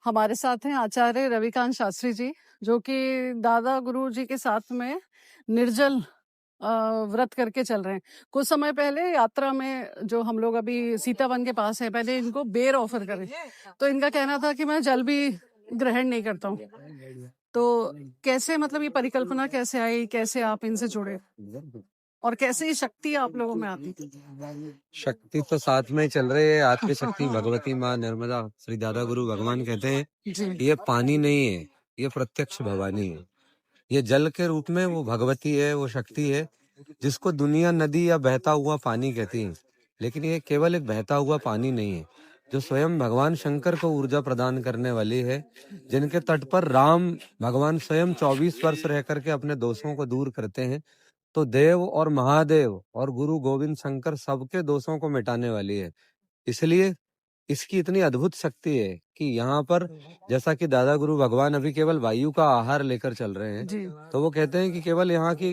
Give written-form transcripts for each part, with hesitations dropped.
हमारे साथ हैं आचार्य रविकांत शास्त्री जी, जो कि दादा गुरु जी के साथ में निर्जल व्रत करके चल रहे हैं। कुछ समय पहले यात्रा में जो हम लोग अभी सीतावन के पास है, पहले इनको बेर ऑफर करें, तो इनका कहना था कि मैं जल भी ग्रहण नहीं करता हूँ। तो कैसे, मतलब ये परिकल्पना कैसे आई, कैसे आप इनसे जुड़े और कैसे ये शक्ति आप लोगों में आती? शक्ति तो साथ में ही चल रही है। आद्य शक्ति भगवती माँ नर्मदा श्री दादा गुरु भगवान कहते हैं जी। कि ये पानी नहीं है, ये प्रत्यक्ष भवानी है। ये जल के रूप में वो भगवती है, वो शक्ति है जिसको दुनिया नदी या बहता हुआ पानी कहती है। लेकिन ये केवल एक बहता हुआ पानी नहीं है, जो स्वयं भगवान शंकर को ऊर्जा प्रदान करने वाली है, जिनके तट पर राम भगवान स्वयं 24 वर्ष रह करके अपने दोषों को दूर करते हैं। तो देव और महादेव और गुरु गोविंद शंकर सबके दोषों को मिटाने वाली है। इसलिए इसकी इतनी अद्भुत शक्ति है कि यहाँ पर जैसा कि दादा गुरु भगवान अभी केवल वायु का आहार लेकर चल रहे हैं, जी। तो वो कहते हैं कि केवल यहाँ की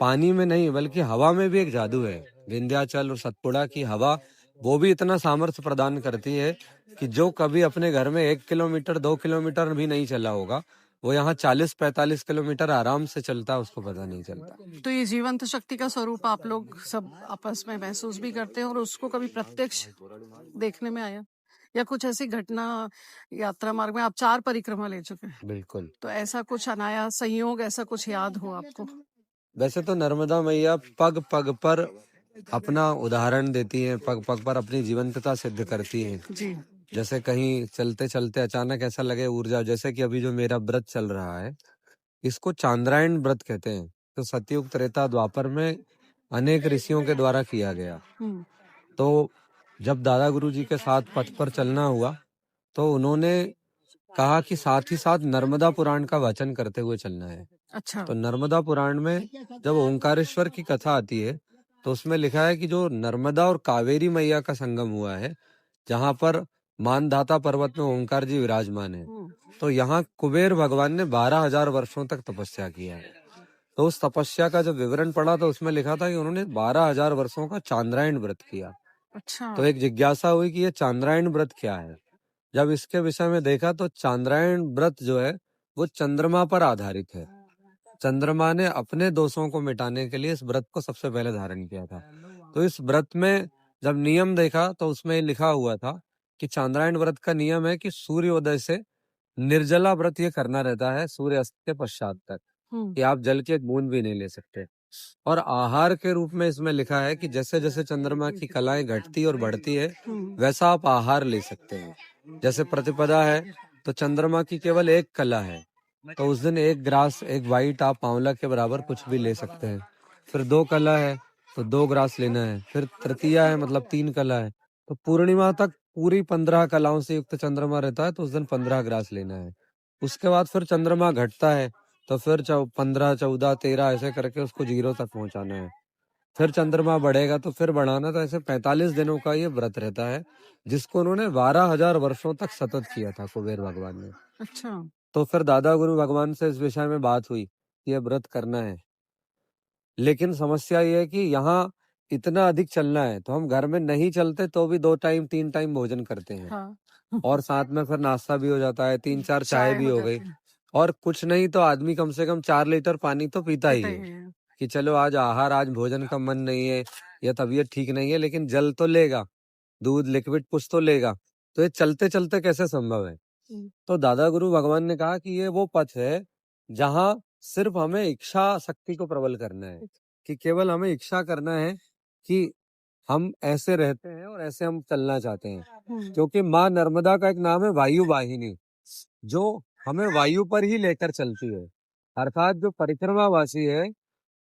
पानी में नहीं बल्कि हवा में भी एक जादू है। विंध्याचल और सतपुड़ा की हवा वो भी इतना सामर्थ्य प्रदान करती है कि जो कभी अपने घर में 1 किलोमीटर 2 किलोमीटर भी नहीं चला होगा, वो यहाँ 40-45 किलोमीटर आराम से चलता है, उसको पता नहीं चलता। तो ये जीवंत शक्ति का स्वरूप आप लोग सब आपस में महसूस भी करते हैं और उसको कभी प्रत्यक्ष देखने में आया, या कुछ ऐसी घटना यात्रा मार्ग में? आप 4 परिक्रमा ले चुके हैं, बिल्कुल। तो ऐसा कुछ अनायास संयोग, ऐसा कुछ याद हो आपको? वैसे तो नर्मदा मैया पग पग पर अपना उदाहरण देती हैं, पग पग पर अपनी जीवंतता सिद्ध करती हैं। जी। जैसे कहीं चलते चलते अचानक ऐसा लगे ऊर्जा, जैसे कि अभी जो मेरा व्रत चल रहा है, इसको चांद्रायण व्रत कहते हैं। तो सतयुग त्रेता द्वापर में अनेक ऋषियों के द्वारा किया गया। तो जब दादा गुरु जी के साथ पथ पर चलना हुआ, तो उन्होंने कहा कि साथ ही साथ नर्मदा पुराण का वाचन करते हुए चलना है। अच्छा। तो नर्मदा पुराण में जब ओंकारेश्वर की कथा आती है, तो उसमें लिखा है कि जो नर्मदा और कावेरी मैया का संगम हुआ है, जहाँ पर मानधाता पर्वत में ओंकार जी विराजमान है, तो यहाँ कुबेर भगवान ने 12,000 वर्षों तक तपस्या किया है। तो उस तपस्या का जब विवरण पढ़ा तो उसमें लिखा था कि उन्होंने 12,000 वर्षों का चांद्रायण व्रत किया। अच्छा। तो एक जिज्ञासा हुई कि ये चांद्रायण व्रत क्या है। जब इसके विषय में देखा तो चांद्रायण व्रत जो है वो चंद्रमा पर आधारित है। चंद्रमा ने अपने दोषों को मिटाने के लिए इस व्रत को सबसे पहले धारण किया था। तो इस व्रत में जब नियम देखा तो उसमें लिखा हुआ था कि चांद्रायण व्रत का नियम है कि सूर्योदय से निर्जला व्रत ये करना रहता है सूर्य अस्त के पश्चात तक, कि आप जल की एक बूंद भी नहीं ले सकते। और आहार के रूप में इसमें लिखा है कि जैसे जैसे चंद्रमा की कलाएं घटती और बढ़ती है, वैसा आप आहार ले सकते हैं। जैसे प्रतिपदा है तो चंद्रमा की केवल एक कला है, तो उस दिन 1 ग्रास 1 बाइट आप आंवला के बराबर कुछ भी ले सकते हैं। फिर 2 कला है तो 2 ग्रास लेना है। फिर तृतीया है मतलब 3 कला है, तो पूर्णिमा तक पूरी 15 कलाओं से युक्त चंद्रमा रहता है, तो उस दिन 15 ग्रास लेना है। उसके बाद फिर चंद्रमा घटता है तो फिर 15, 14, 13 ऐसे करके उसको 0 तक पहुंचाना है। फिर चंद्रमा बढ़ेगा तो फिर बढ़ाना। तो ऐसे 45 दिनों का ये व्रत रहता है, जिसको उन्होंने 12,000 वर्षों तक सतत किया था कुबेर भगवान ने। अच्छा। तो फिर दादा गुरु भगवान से इस विषय में बात हुई कि ये व्रत करना है, लेकिन समस्या ये है कि यहाँ इतना अधिक चलना है, तो हम घर में नहीं चलते तो भी 2 टाइम 3 टाइम भोजन करते हैं। हाँ। और साथ में फिर नाश्ता भी हो जाता है, 3-4 चाय भी हो गई, और कुछ नहीं तो आदमी कम से कम 4 लीटर पानी तो पीता ही है कि चलो आज आहार, आज भोजन का मन नहीं है या तबीयत ठीक नहीं है, लेकिन जल तो लेगा, दूध लिक्विड कुछ तो लेगा। तो ये चलते चलते कैसे संभव है? तो दादा गुरु भगवान ने कहा कि ये वो पथ है जहाँ सिर्फ हमें इच्छा शक्ति को प्रबल करना है, कि केवल हमें इच्छा करना है कि हम ऐसे रहते हैं और ऐसे हम चलना चाहते हैं। क्योंकि माँ नर्मदा का एक नाम है वायु वाहिनी, जो हमें वायु पर ही लेकर चलती है। अर्थात जो परिक्रमावासी है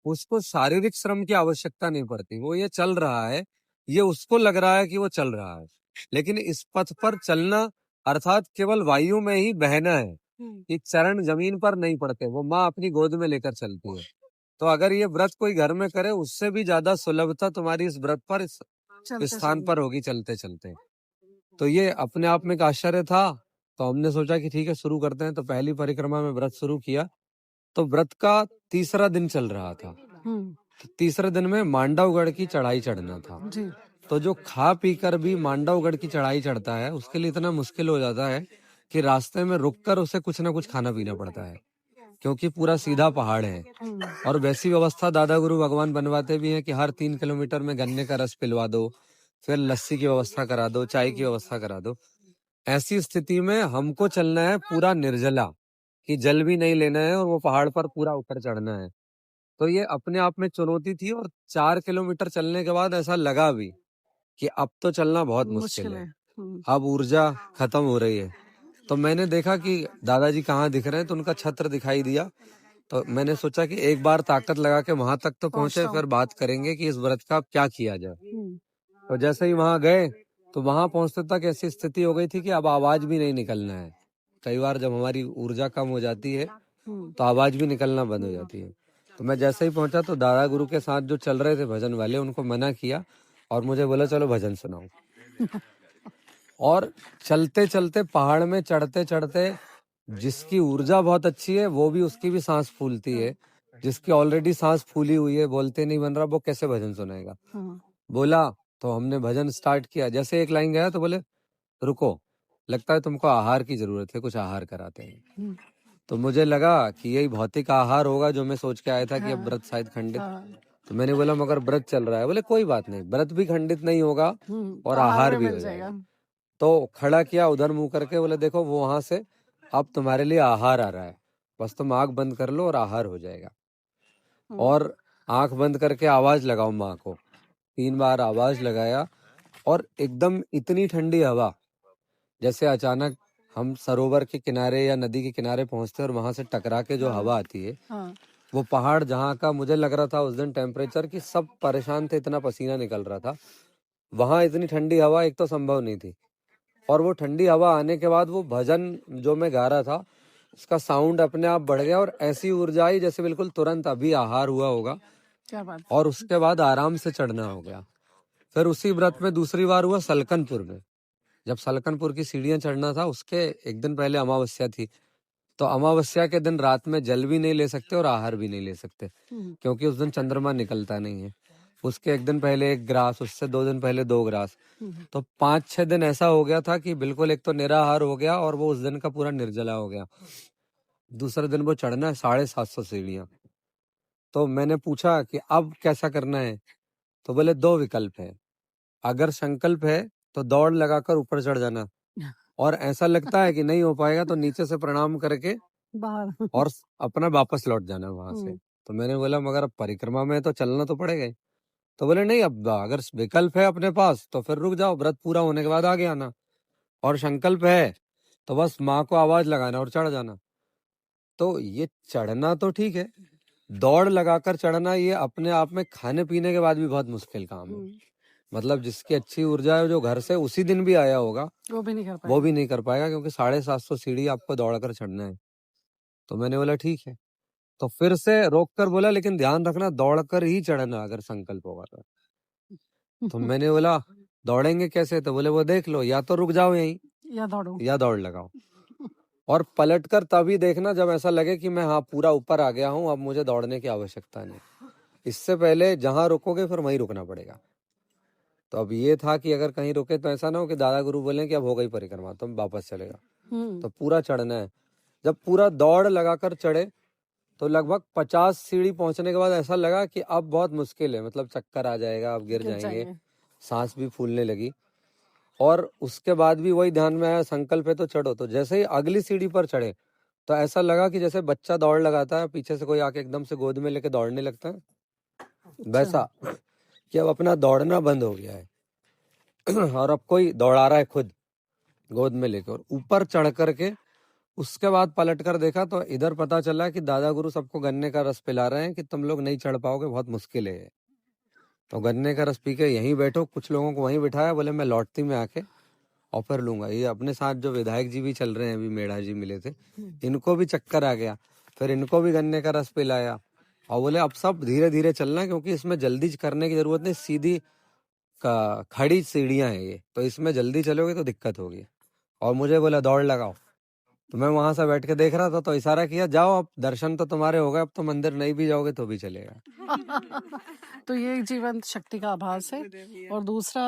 उसको शारीरिक श्रम की आवश्यकता नहीं पड़ती, वो ये चल रहा है, ये उसको लग रहा है कि वो चल रहा है, लेकिन इस पथ पर चलना अर्थात केवल वायु में ही बहना है। एक चरण जमीन पर नहीं पड़ते, वो माँ अपनी गोद में लेकर चलती है। तो अगर ये व्रत कोई घर में करे, उससे भी ज्यादा सुलभता तुम्हारी इस व्रत पर इस स्थान पर होगी चलते चलते। तो ये अपने आप में एक आश्चर्य था। तो हमने सोचा कि ठीक है शुरू करते हैं। तो पहली परिक्रमा में व्रत शुरू किया, तो व्रत का 3रा दिन चल रहा था। तो 3रे दिन में मांडवगढ़ की चढ़ाई चढ़ना था। तो जो खा पी कर भी मांडवगढ़ की चढ़ाई चढ़ता है, उसके लिए इतना मुश्किल हो जाता है कि रास्ते में रुककर उसे कुछ ना कुछ खाना पीना पड़ता है, क्योंकि पूरा सीधा पहाड़ है। और वैसी व्यवस्था दादा गुरु भगवान बनवाते भी हैं कि हर 3 किलोमीटर में गन्ने का रस पिलवा दो, फिर लस्सी की व्यवस्था करा दो, चाय की व्यवस्था करा दो। ऐसी स्थिति में हमको चलना है पूरा निर्जला, कि जल भी नहीं लेना है और वो पहाड़ पर पूरा ऊपर चढ़ना है। तो ये अपने आप में चुनौती थी, और 4 किलोमीटर चलने के बाद ऐसा लगा भी कि अब तो चलना बहुत मुश्किल है, अब ऊर्जा खत्म हो रही है। तो मैंने देखा कि दादाजी कहाँ दिख रहे हैं, तो उनका छत्र दिखाई दिया। तो मैंने सोचा कि एक बार ताकत लगा के वहां तक तो पहुंचे, फिर बात करेंगे कि इस व्रत का क्या किया जाए। तो जैसे ही वहां गए तो वहां पहुंचते तक ऐसी स्थिति हो गई थी कि अब आवाज भी नहीं निकलना है। कई बार जब हमारी ऊर्जा कम हो जाती है तो आवाज भी निकलना बंद हो जाती है। तो मैं जैसे ही पहुंचा तो दादा गुरु के साथ जो चल रहे थे भजन वाले, उनको मना किया और मुझे बोला चलो भजन सुनाओ। और चलते चलते पहाड़ में चढ़ते चढ़ते जिसकी ऊर्जा बहुत अच्छी है वो भी, उसकी भी सांस फूलती है। जिसकी ऑलरेडी सांस फूली हुई है, बोलते नहीं बन रहा, वो कैसे भजन सुनाएगा। बोला तो हमने भजन स्टार्ट किया। जैसे एक लाइन गया तो बोले रुको, लगता है तुमको आहार की जरूरत है, कुछ आहार कराते हैं। तो मुझे लगा कि यही भौतिक आहार होगा जो मैं सोच के आया था कि अब व्रत शायद खंडित। तो मैंने बोला मगर व्रत चल रहा है। बोले कोई बात नहीं, व्रत भी खंडित नहीं होगा और आहार भी हो जाएगा। तो खड़ा किया उधर मुंह करके, बोले देखो वो वहां से अब तुम्हारे लिए आहार आ रहा है, बस तुम आंख बंद कर लो और आहार हो जाएगा। और आंख बंद करके आवाज लगाओ माँ को। 3 बार आवाज लगाया और एकदम इतनी ठंडी हवा, जैसे अचानक हम सरोवर के किनारे या नदी के किनारे पहुंचते हैं और वहां से टकरा के जो हवा आती है, वो पहाड़ जहाँ का मुझे लग रहा था उस दिन टेम्परेचर कि सब परेशान थे, इतना पसीना निकल रहा था, वहां इतनी ठंडी हवा एक तो संभव नहीं थी। और वो ठंडी हवा आने के बाद वो भजन जो मैं गा रहा था उसका साउंड अपने आप बढ़ गया और ऐसी ऊर्जा आई जैसे बिल्कुल तुरंत अभी आहार हुआ होगा। क्या बात। और उसके बाद आराम से चढ़ना हो गया। फिर उसी व्रत में दूसरी बार हुआ सलकनपुर में। जब सलकनपुर की सीढ़ियां चढ़ना था, उसके एक दिन पहले अमावस्या थी। तो अमावस्या के दिन रात में जल भी नहीं ले सकते और आहार भी नहीं ले सकते, क्योंकि उस दिन चंद्रमा निकलता नहीं है। उसके एक दिन पहले 1 ग्रास, उससे 2 दिन पहले 2 ग्रास। तो 5-6 दिन ऐसा हो गया था कि बिल्कुल एक तो निराहार हो गया और वो उस दिन का पूरा निर्जला हो गया। दूसरे दिन वो चढ़ना है 750 सीढ़ियां। तो मैंने पूछा कि अब कैसा करना है, तो बोले 2 विकल्प है। अगर संकल्प है तो दौड़ लगाकर ऊपर चढ़ जाना, और ऐसा लगता है कि नहीं हो पाएगा तो नीचे से प्रणाम करके बाहर और अपना वापस लौट जाना वहां से। तो मैंने बोला मगर अब परिक्रमा में तो चलना तो पड़ेगा। तो बोले नहीं, अब अगर विकल्प है अपने पास तो फिर रुक जाओ, व्रत पूरा होने के बाद आगे आना, और संकल्प है तो बस माँ को आवाज लगाना और चढ़ जाना। तो ये चढ़ना तो ठीक है, दौड़ लगाकर चढ़ना ये अपने आप में खाने पीने के बाद भी बहुत मुश्किल काम है। मतलब जिसकी अच्छी ऊर्जा है, जो घर से उसी दिन भी आया होगा, वो भी नहीं कर पाएगा, क्योंकि 750 सीढ़ी आपको दौड़कर चढ़ना है। तो मैंने बोला ठीक है। तो फिर से रोक कर बोला लेकिन ध्यान रखना दौड़कर ही चढ़ना अगर संकल्प होगा तो। तो मैंने बोला दौड़ेंगे कैसे, तो बोले वो देख लो, या तो रुक जाओ यहीं या दौड़ लगाओ। और पलटकर तभी देखना जब ऐसा लगे कि मैं पूरा ऊपर आ गया हूँ, अब मुझे दौड़ने की आवश्यकता नहीं। इससे पहले जहां रुकोगे फिर वहीं रुकना पड़ेगा। तो अब ये था कि अगर कहीं रुके तो ऐसा ना हो कि दादा गुरु बोले कि अब हो गई परिक्रमा तो वापस चलेगा। तो पूरा चढ़ना है। जब पूरा दौड़ लगाकर चढ़े तो लगभग 50 सीढ़ी पहुंचने के बाद ऐसा लगा कि अब बहुत मुश्किल है, मतलब चक्कर आ जाएगा, अब गिर जाएंगे, सांस भी फूलने लगी। और उसके बाद भी वही ध्यान में आया संकल्प है तो चढ़ो। तो जैसे ही अगली सीढ़ी पर चढ़े तो ऐसा लगा कि जैसे बच्चा दौड़ लगाता है, पीछे से कोई आके एकदम से गोद में लेके दौड़ने लगता है, वैसा कि अब अपना दौड़ना बंद हो गया है और अब कोई दौड़ा रहा है खुद गोद में लेकर। और ऊपर चढ़ करके उसके बाद पलट कर देखा तो इधर पता चला कि दादा गुरु सबको गन्ने का रस पिला रहे हैं कि तुम लोग नहीं चढ़ पाओगे, बहुत मुश्किल है। तो गन्ने का रस पी के यहीं बैठो, कुछ लोगों को वहीं बिठाया, बोले मैं लौटती में आके और फिर लूंगा। ये अपने साथ जो विधायक जी भी चल रहे हैं, अभी मेढ़ा जी मिले थे, इनको भी चक्कर आ गया, फिर इनको भी गन्ने का रस पिलाया और बोले अब सब धीरे धीरे चलना, क्योंकि इसमें जल्दी करने की जरूरत नहीं, सीधी खड़ी सीढ़ियां हैं ये, तो इसमें जल्दी चलोगे तो दिक्कत होगी। और मुझे बोला दौड़ लगाओ। तो मैं वहां से बैठ के देख रहा था, तो इशारा किया जाओ, अब दर्शन तो तुम्हारे हो गए, अब तो मंदिर नहीं भी जाओगे तो भी चलेगा। तो ये एक जीवंत शक्ति का आभास है। और दूसरा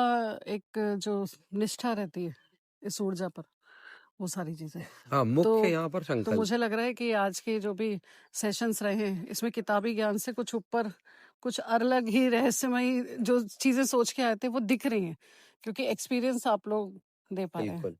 एक जो निष्ठा रहती है इस ऊर्जा पर, वो सारी चीजें। हाँ, मुख्य तो यहाँ पर तो संकल्प। मुझे लग रहा है कि आज के जो भी सेशंस रहे इसमें किताबी ज्ञान से कुछ ऊपर कुछ अलग ही रहस्यमयी जो चीजें सोच के आए थे वो दिख रही हैं, क्योंकि एक्सपीरियंस आप लोग दे पा रहे हैं। बिल्कुल।